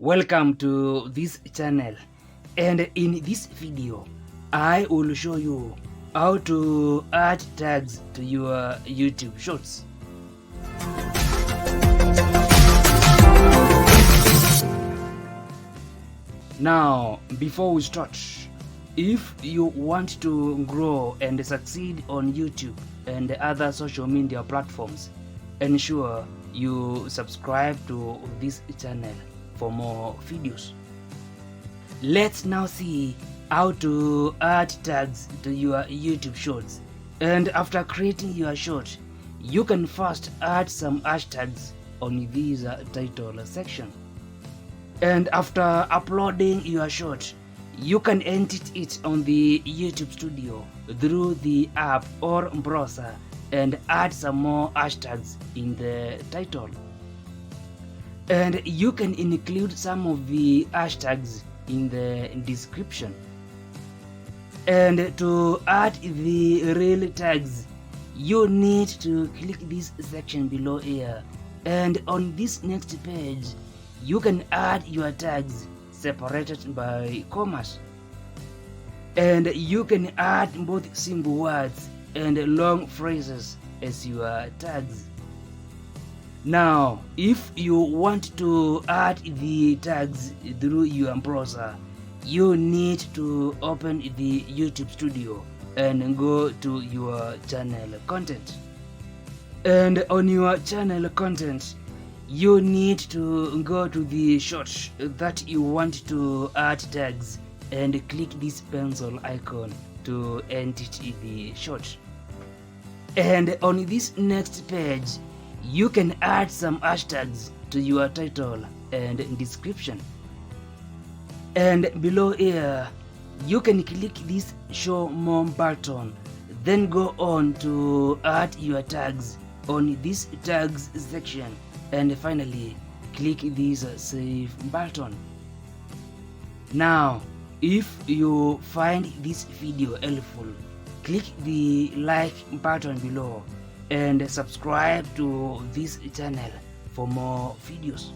Welcome to this channel, and in this video I will show you how to add tags to your YouTube shorts. Now before we start, if you want to grow and succeed on YouTube and other social media platforms, ensure you subscribe to this channel for more videos. Let's now see how to add tags to your YouTube shorts. And after creating your short, you can first add some hashtags on this title section. And after uploading your short, you can edit it on the YouTube Studio through the app or browser and add some more hashtags in the title. And you can include some of the hashtags in the description. And to add the real tags, you need to click this section below here, and on this next page you can add your tags separated by commas. And you can add both simple words and long phrases as your tags. Now, if you want to add the tags through your browser, you need to open the YouTube Studio and go to your channel content. And on your channel content, you need to go to the short that you want to add tags and click this pencil icon to edit the short. And on this next page, you can add some hashtags to your title and description. And below here, you can click this show more button, then go on to add your tags on this tags section, and finally click this save button. Now, if you find this video helpful, click the like button below and subscribe to this channel for more videos.